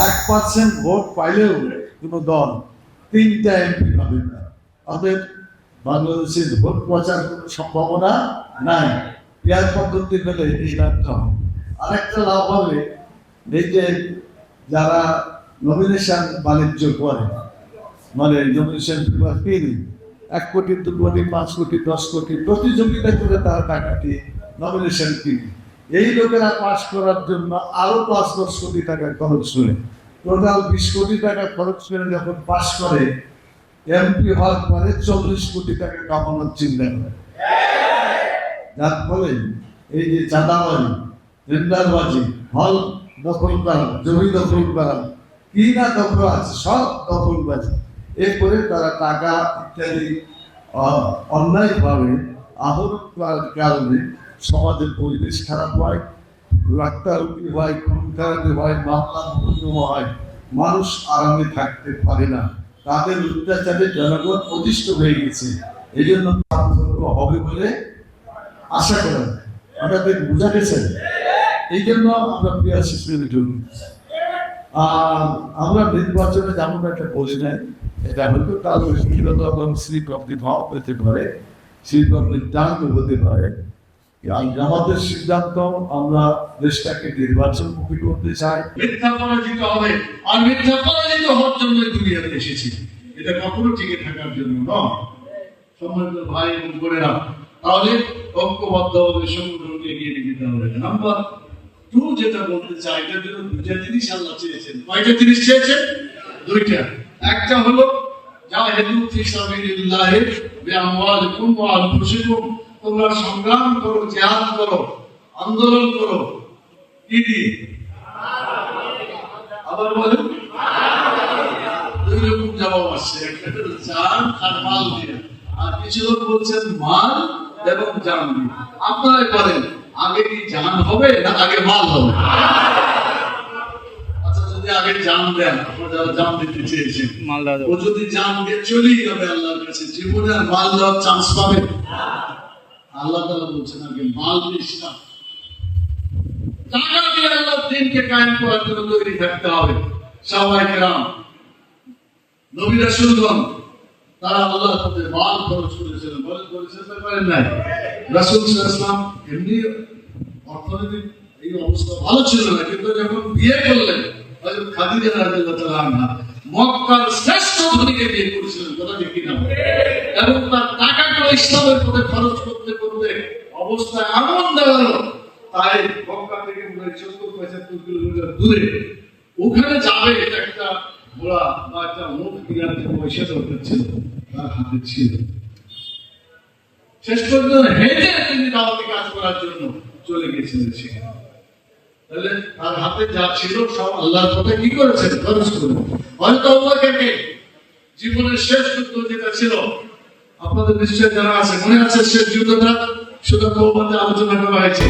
1% vote পাইলেও কোনো দল 3টা এমপি পাবে না। অতএব বাংলাদেশের ভোট প্রচার কোনো সম্ভাবনা নাই। পেয়ার পদ্ধতি পেলে এই লাভটা হবে। আরেকটা লাভ হবে, এই যে যারা নমিনেশন বাণিজ্য করে, মানে নমিনেশন কিনি 1 কোটি 2 কোটি 5 কোটি 10 কোটি প্রতিযোগিতা করে তারা টাকাটি নমিনেশন কিনে, এই লোকেরা পাস করার জন্য আরো 5-10 কোটি টাকা খরচ করে, টোটাল 20 কোটি টাকা খরচ করে যখন পাস করে, এমপি হওয়ার পরে 40 কোটি টাকা কামানোর চিন্তা করে। যার ফলে এই যে চাঁদাবাজি, টেন্ডারবাজি, হল দখল করা, জমি দখল করা, কি না দখল আছে সব দখলবাজি, এরপরে তারা টাকা ইত্যাদি অন্যায়ভাবে আহরণ করার কারণে সমাজের পরিবেশ খারাপ হয়, রাস্তারুটি হয়, খুনখারাপি হয়, মামলা হয়, মানুষ আরামে থাকতে পারে না। তাদের অত্যাচারে জনগণ অতিষ্ঠ হয়ে গেছে। এই জন্য হবে বলে আশা করা যায়। আপনাদের বোঝা গেছেন? এই জন্য আমরা আমরা নির্বাচনে যেমন একটা বলি নাই, এটা হয়তো কারো এবং স্লিপ অফ দি ভাব হতে পারে, স্লিপ অফ দি টাং হতে পারে। আমাদের সিদ্ধান্ত, আমরা দেশটাকে নির্বাচনমুখী করতে চাই। মিথ্যা পরাজিত হবে, আর মিথ্যা পরাজিত হওয়ার জন্য দুনিয়াতে এসেছি, এটা কখনো টিকে থাকার জন্য নয়। সম্মানিত ভাই এবং বোনেরা, তাহলে ঐক্যবদ্ধভাবে সংগঠনকে এগিয়ে নিয়ে যেতে হবে। নাম্বার 2 যেটা বলতে চাই, এটার জন্য 2টা জিনিস আল্লাহ চেয়েছেন। কয়টা জিনিস চেয়েছেন? 2টা। একটা হলো জাহিদু ফি সাবিলিল্লাহ বিআমওয়ালিকুম ওয়া আনফুসিকুম, তোমরা সংগ্রাম করো, জিহাদ করো, আন্দোলন করো, কি দিয়ে? আবার বলেন। 2 রকম জবাব আসছে, একটা হলো জান আর মাল দিয়ে, আর কিছু লোক বলছেন মাল এবং জান দিয়ে। আপনারাই বলেন, আগে কি জান হবে না আগে মাল হবে? আচ্ছা, যদি আগে জান দেন, আপনারা যারা জান দিতে চেয়েছেন, ও যদি জান দিয়ে চলেই যাবে আল্লাহর কাছে, জীবনে আর মাল দেওয়ার চান্স পাবে? আল্লাহ তাআলা বলছেন আগে মাল দিস না, টাকা দিয়ে আল্লাহর দ্বীনকে কায়েম করার জন্য তৈরি থাকতে হবে। সাহাবায়ে কেরাম, নবী রাসূলগণ, তারা আল্লাহর পথে মাল খরচ করেছিলেন, করেছেন না করেন নাই? রাসূল সাল্লাল্লাহু আলাইহি ওয়াসাল্লাম এমনি অর্থনৈতিক এই অবস্থা ভালো ছিল না, কিন্তু যখন বিয়ে করলেন হযরত খাদিজা রাদিয়াল্লাহু তাআলা আনহা মক্কার শ্রেষ্ঠ ধনীকে বিয়ে করেছিলেন, কথা ঠিক কি না? এবং তার টাকাগুলো ইসলামের পথে খরচ করতে করতে অবস্থা এমন দাঁড়ালো, তাই মক্কা থেকে প্রায় 70-75 কিলোমিটার দূরে ওখানে যাবে, এটা একটা ঘোড়া বা একটা উট কেনার যে পয়সা দরকার ছিল তার হাতে ছিল। শেষ পর্যন্ত হেঁটে তিনি দাওয়াতি কাজ করার জন্য চলে গেছিলেন সেখানে। তাহলে তার হাতে যা ছিল সব আল্লাহর পথে কি করেছেন? খরচ করেছেন। হয়তো আল্লাহকে জীবনের শেষ যুদ্ধ যেটা ছিল, আপনাদের নিশ্চয় জানা আছে, মনে আছে শেষ যুদ্ধটা? সুদা আলোচনা করা হয়েছে।